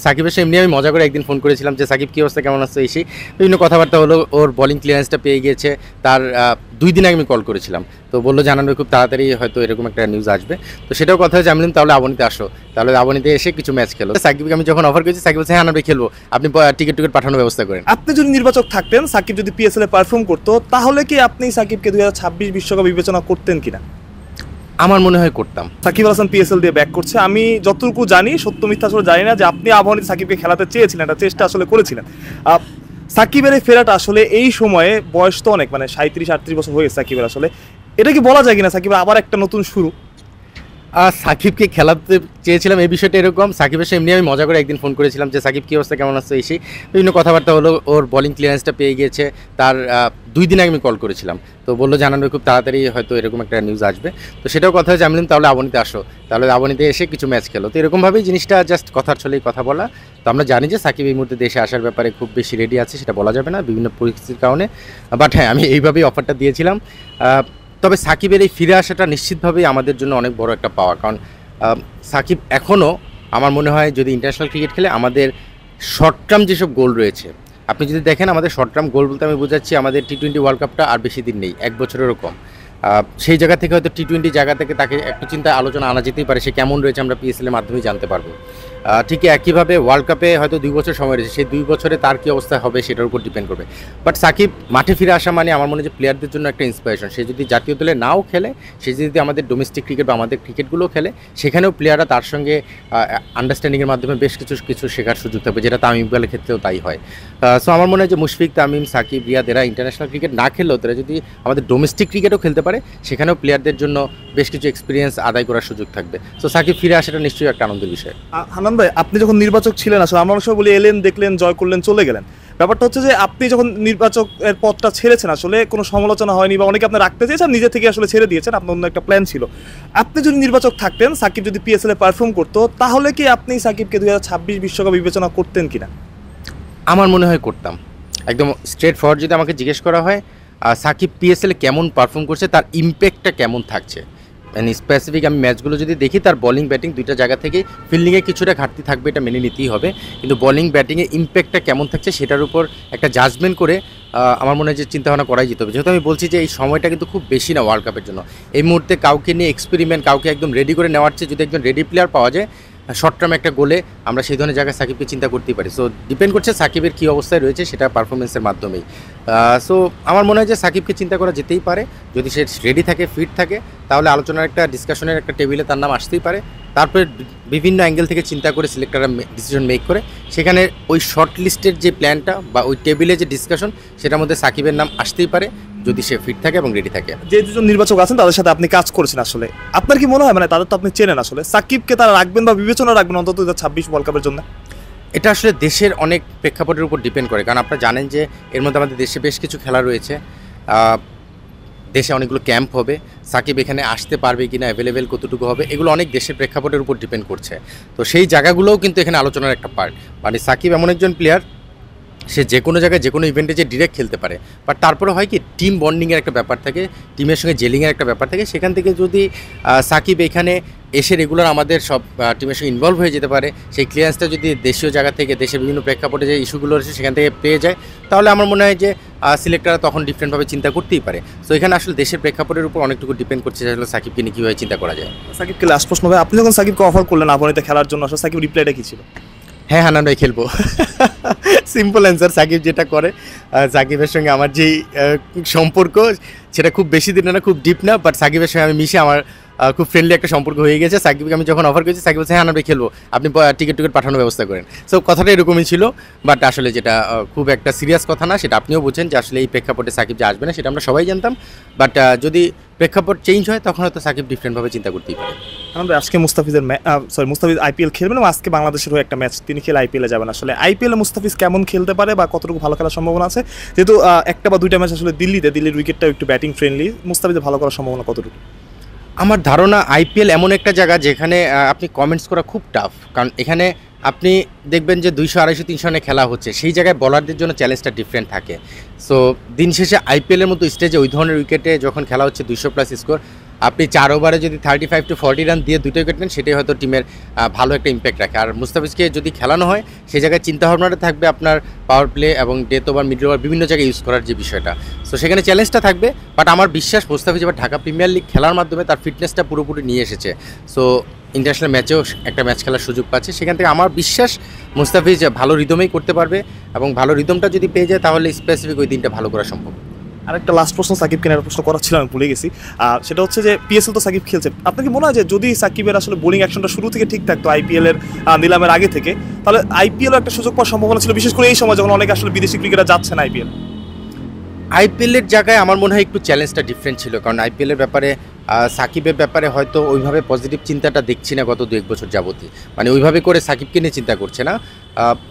সাকিবের সাথে এমনি আমি মজা করে একদিন ফোন করেছিলাম যে সাকিব কী অবস্থা, কেমন আছে, এসে বিভিন্ন কথাবার্তা হলো। ওর বোলিং ক্লিয়ারেন্সটা পেয়ে গিয়েছে। তার 2 দিন আগে আমি কল করেছিলাম, তো বললো জানানো খুব তাড়াতাড়ি হয়তো এরকম একটা নিউজ আসবে। তো সেটাও কথা হয়েছে, আমি বললাম তাহলে আবনিতে আসো, তাহলে আবনিতে এসে কিছু ম্যাচ খেলো। সাকিবকে আমি যখন অফার করেছি, সাকিব বলছে হ্যাঁ আমরা খেলবো, আপনি টিকিট পাঠানোর ব্যবস্থা করেন। আপনি যদি নির্বাচক থাকতেন, সাকিব যদি পিএসএল এ পারফর্ম করতো, তাহলে কি আপনি সাকিবকে 2026 বিশ্বকাপ বিবেচনা করতেন কিনা? আমার মনে হয় করতাম। সাকিব আল হাসান পিএসএল দিয়ে ব্যাক করছে। আমি যতটুকু জানি, সত্য মিথ্যা আসলে জানি না, যে আপনি আবাহনীতে সাকিবকে খেলাতে চেয়েছিলেন, একটা চেষ্টা আসলে করেছিলেন। সাকিবের এই ফেরাটা আসলে এই সময়ে, বয়স তো অনেক, মানে 37-38 বছর হয়ে গেছে সাকিবের, আসলে এটা কি বলা যায় কিনা সাকিবের আবার একটা নতুন শুরু? সাকিবকে খেলাতে চেয়েছিলাম এই বিষয়টা এরকম, সাকিবের সাথে এমনি আমি মজা করে একদিন ফোন করেছিলাম যে সাকিব কী অবস্থা, কেমন আছে, এসে বিভিন্ন কথাবার্তা হলো। ওর বোলিং ক্লিয়ারেন্সটা পেয়ে গিয়েছে। তার 2 দিন আগে আমি কল করেছিলাম, তো বললো জানানো খুব তাড়াতাড়ি হয়তো এরকম একটা নিউজ আসবে। তো সেটাও কথা হয়েছে, আমি বললাম তাহলে আবনিতে আসো, তাহলে আবনিতে এসে কিছু ম্যাচ খেলো। তো এরকমভাবেই জিনিসটা জাস্ট কথার ছলেই কথা বলা। তো আমরা জানি যে সাকিব এই মুহূর্তে দেশে আসার ব্যাপারে খুব বেশি রেডি আছে, সেটা বলা যাবে না বিভিন্ন পরিস্থিতির কারণে। বাট হ্যাঁ, আমি এইভাবেই অফারটা দিয়েছিলাম। তবে সাকিবের এই ফিরে আসাটা নিশ্চিতভাবেই আমাদের জন্য অনেক বড় একটা পাওয়া, কারণ সাকিব এখনও আমার মনে হয় যদি ইন্টারন্যাশনাল ক্রিকেট খেলে, আমাদের শর্ট টার্ম যেসব গোল রয়েছে, আপনি যদি দেখেন আমাদের শর্ট টার্ম গোল বলতে আমি বোঝাচ্ছি আমাদের টি-20 ওয়ার্ল্ড কাপটা আর বেশি দিন নেই, 1 বছরেরও কম। সেই জায়গা থেকে হয়তো টি-20 জায়গা থেকে তাকে একটু চিন্তা আলোচনা আনা যেতেই পারে, সে কেমন রয়েছে আমরা পিএসএলের মাধ্যমেই জানতে পারবো। ঠিক একইভাবে ওয়ার্ল্ড কাপে হয়তো 2 বছর সময় রয়েছে, সেই 2 বছরে তার কী অবস্থা হবে সেটার উপর ডিপেন্ড করবে। বাট সাকিব মাঠে ফিরে আসা মানে আমার মনে হয় যে প্লেয়ারদের জন্য একটা ইন্সপিরেশন। সে যদি জাতীয় দলে নাও খেলে, সে যদি আমাদের ডোমেস্টিক ক্রিকেট বা আমাদের ক্রিকেটগুলো খেলে, সেখানেও প্লেয়াররা তার সঙ্গে আন্ডারস্ট্যান্ডিংয়ের মাধ্যমে বেশ কিছু শেখার সুযোগ থাকবে, যেটা তামিম ইকবালের ক্ষেত্রেও তাই হয়। সো আমার মনে হয় যে মুশফিক, তামিম, সাকিব, রিয়াদ এরা ইন্টারন্যাশনাল ক্রিকেট না খেললেও তারা যদি আমাদের ডোমেস্টিক ক্রিকেটও খেলতে পারে, সেখানেও প্লেয়ারদের জন্য বেশ কিছু এক্সপিরিয়েন্স আদায় করার সুযোগ থাকবে। সো সাকিব ফিরে আসাটা নিশ্চয়ই একটা আনন্দের বিষয়। হান্নান ভাই, আপনি যখন নির্বাচক ছিলেন, আসলে আমরা অনেক সময় বলি এলেন, দেখলেন, জয় করলেন, চলে গেলেন। ব্যাপারটা হচ্ছে যে আপনি যখন নির্বাচকের পদটা ছেড়েছেন, আসলে কোনো সমালোচনা হয়নি বা অনেকে আপনি রাখতে চেয়েছেন, নিজে থেকে আসলে ছেড়ে দিয়েছেন, আপনার অন্য একটা প্ল্যান ছিল। আপনি যদি নির্বাচক থাকতেন, সাকিব যদি পিএসএল এ পারফর্ম করতো, তাহলে কি আপনি সাকিবকে 2026 বিশ্বকাপ বিবেচনা করতেন কিনা? আমার মনে হয় করতাম। একদম স্ট্রেট ফরওয়ার্ড যদি আমাকে জিজ্ঞেস করা হয় সাকিব পিএসএলে কেমন পারফর্ম করছে, তার ইম্প্যাক্টটা কেমন থাকছে, মানে স্পেসিফিক আমি ম্যাচগুলো যদি দেখি, তার বোলিং ব্যাটিং দুইটা জায়গা থেকে ফিল্ডিংয়ে কিছুটা ঘাটতি থাকবে, এটা মেনে নিতেই হবে, কিন্তু বোলিং ব্যাটিংয়ে ইম্প্যাক্টটা কেমন থাকছে সেটার উপর একটা জাজমেন্ট করে আমার মনে হয় যে চিন্তাভাবনা করাই যেতে হবে। যেহেতু আমি বলছি যে এই সময়টা কিন্তু খুব বেশি না ওয়ার্ল্ড কাপের জন্য, এই মুহূর্তে কাউকে নিয়ে এক্সপেরিমেন্ট, কাউকে একদম রেডি করে নেওয়ার চেয়ে যদি একজন রেডি প্লেয়ার পাওয়া যায় শর্ট টার্ম একটা গোলে, আমরা সেই ধরনের জায়গায় সাকিবকে চিন্তা করতেই পারি। সো ডিপেন্ড করছে সাকিবের কী অবস্থায় রয়েছে, সেটা পারফরমেন্সের মাধ্যমেই। সো আমার মনে হয় যে সাকিবকে চিন্তা করা যেতেই পারে, যদি সে রেডি থাকে, ফিট থাকে, তাহলে আলোচনার একটা ডিসকাশনের একটা টেবিলে তার নাম আসতেই পারে। তারপরে বিভিন্ন অ্যাঙ্গেল থেকে চিন্তা করে সিলেক্টররা ডিসিশন মেক করে সেখানে ওই শর্ট লিস্টের যে প্ল্যানটা বা ওই টেবিলে যে ডিসকাশন, সেটার মধ্যে সাকিবের নাম আসতেই পারে যদি সে ফিট থাকে এবং রেডি থাকে। যে দুজন নির্বাচক আছেন তাদের সাথে আপনি কাজ করেছেন, আসলে আপনার কি মনে হয়, মানে তাদের তো আপনি চেনেন, আসলে সাকিবকে তারা রাখবেন বা বিবেচনা রাখবেন অন্তত 2026 ওয়ার্ল্ড কাপের জন্য? এটা আসলে দেশের অনেক প্রেক্ষাপটের উপর ডিপেন্ড করে, কারণ আপনারা জানেন যে এর মধ্যে আমাদের দেশে বেশ কিছু খেলা রয়েছে, দেশে অনেকগুলো ক্যাম্প হবে, সাকিব এখানে আসতে পারবে কিনা, অ্যাভেলেবেল কতটুকু হবে, এগুলো অনেক দেশের প্রেক্ষাপটের উপর ডিপেন্ড করছে। তো সেই জায়গাগুলোও কিন্তু এখানে আলোচনার একটা পার্ট। মানে সাকিব এমন একজন প্লেয়ার, সে যে কোনো জায়গায় যে কোনো ইভেন্টে যে ডিরেক্ট খেলতে পারে, বাট তারপরে হয় কি টিম বন্ডিংয়ের একটা ব্যাপার থাকে, টিমের সঙ্গে জেলিংয়ের একটা ব্যাপার থাকে। সেখান থেকে যদি সাকিব এখানে এসে রেগুলার আমাদের সব টিমের সঙ্গে ইনভলভ হয়ে যেতে পারে, সেই ক্লিয়ারেন্সটা যদি দেশীয় জায়গা থেকে, দেশের বিভিন্ন প্রেক্ষাপটে যে ইস্যুগুলো রয়েছে সেখান থেকে পেয়ে যায়, তাহলে আমার মনে হয় যে সিলেক্টররা তখন ডিফারেন্টভাবে চিন্তা করতেই পারে। সো এখানে আসলে দেশের প্রেক্ষাপটের উপর অনেকটুকু ডিপেন্ড করছে যে আসলে সাকিবকে নিয়ে কীভাবে চিন্তা করা যায়। সাকিবকে লাস্ট প্রশ্ন ভাই, আপনি যখন সাকিবকে অফার করলেন আবাহনীতে খেলার জন্য, আসলে সাকিব রিপ্লাইটা কী ছিল? হ্যাঁ হান্নান ভাই, খেলবো। Simple answer. সাকিব যেটা করে, সাকিবের সঙ্গে আমার যেই সম্পর্ক, সেটা খুব বেশি দিন না, খুব ডিপ না, বাট সাকিবের সঙ্গে আমি মিশে আমার খুব ফ্রেন্ডলি একটা সম্পর্ক হয়ে গেছে। সাকিবকে আমি যখন অফার করেছি, সাকিব বলছে হ্যাঁ আমরা খেলবো, আপনি টিকিট পাঠানোর ব্যবস্থা করেন। সো কথাটা এরকমই ছিল, বাট আসলে যেটা খুব একটা সিরিয়াস কথা না, সেটা আপনিও বুঝেন যে আসলে এই প্রেক্ষাপটে সাকিব যে আসবে না সেটা আমরা সবাই জানতাম, বাট যদি প্রেক্ষাপট চেঞ্জ হয় তখন হয়তো সাকিব ডিফারেন্টভাবে চিন্তা করতেই পারে। আমাদের আজকে মুস্তাফিজ আইপিএল খেলবেন এবং আজকে বাংলাদেশের হয়ে একটা ম্যাচ তিনি খেলে আইপিএলে যাবেন। আসলে আইপিএলে মুস্তাফিজ কেমন খেলতে পারে বা কতটুকু ভালো খেলার সম্ভাবনা আছে, যেহেতু একটা বা দুইটা ম্যাচ আসলে দিল্লির উইকেটটাও একটু ব্যাটিং ফ্রেন্ডলি, মুস্তাফিজের ভালো করার সম্ভাবনা কতটুকু? আমার ধারণা আইপিএল এমন একটা জায়গা যেখানে আপনি কমেন্টস করা খুব টাফ, কারণ এখানে আপনি দেখবেন যে 200, 250, 300 রানে খেলা হচ্ছে, সেই জায়গায় বলারদের জন্য চ্যালেঞ্জটা ডিফারেন্ট থাকে। সো দিন শেষে আইপিএলের মতো স্টেজে ওই ধরনের উইকেটে যখন খেলা হচ্ছে 200+ স্কোর, আপনি 4 ওভারে যদি 35 to 40 রান দিয়ে 2 উইকেট নেন, সেটাই হয়তো টিমের ভালো একটা ইম্প্যাক্ট রাখে। আর মুস্তাফিজকে যদি খেলানো হয়, সেই জায়গায় চিন্তাভাবনাটা থাকবে আপনার পাওয়ার প্লে এবং ডেথ ওভার, মিডল ওভার বিভিন্ন জায়গায় ইউজ করার যে বিষয়টা, সো সেখানে চ্যালেঞ্জটা থাকবে। বাট আমার বিশ্বাস মুস্তাফিজ এবার ঢাকা প্রিমিয়ার লিগ খেলার মাধ্যমে তার ফিটনেসটা পুরোপুরি নিয়ে এসেছে। সো ইন্টারন্যাশনাল ম্যাচেও একটা ম্যাচ খেলার সুযোগ পাচ্ছে, সেখান থেকে আমার বিশ্বাস মুস্তাফিজ ভালো রিদমেই করতে পারবে, এবং ভালো রিদমটা যদি পেয়ে যায় তাহলে স্পেসিফিক ওই দিনটা ভালো করা সম্ভব। আরেকটা লাস্ট প্রশ্ন, সাকিবকে নিয়ে একটা প্রশ্ন করার ছিল, আমি ভুলে গেছি। সেটা হচ্ছে যে পিএসএল তো সাকিব খেলছে, আপনার কি মনে হয় যে যদি সাকিবের আসলে বোলিং অ্যাকশনটা শুরু থেকে ঠিক থাকতো আইপিএল এর নিলামের আগে থেকে, তাহলে আইপিএল একটা সুযোগ পাওয়ার সম্ভাবনা ছিল, বিশেষ করে এই সময় যখন অনেক আসলে বিদেশি ক্রিকেটার যাচ্ছে না আইপিএল? আইপিএলের জায়গায় আমার মনে হয় একটু চ্যালেঞ্জটা ডিফারেন্ট ছিল, কারণ আইপিএলের ব্যাপারে সাকিবের ব্যাপারে হয়তো ওইভাবে পজিটিভ চিন্তাটা দেখছি না গত 2-1 বছর যাবতই, মানে ওইভাবে করে সাকিবকে নিয়ে চিন্তা করছে না।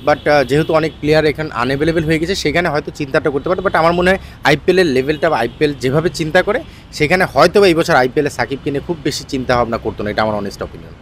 বাট যেহেতু অনেক প্লেয়ার এখানে আনঅ্যাভেলেবেল হয়ে গেছে, সেখানে হয়তো চিন্তাটা করতে পারে। বাট আমার মনে হয় আইপিএলের লেভেলটা বা আইপিএল যেভাবে চিন্তা করে, সেখানে হয়তো এই বছর আইপিএলে সাকিবকে নিয়ে খুব বেশি চিন্তা ভাবনা করতো না, এটা আমার অনেস্ট অপিনিয়ন।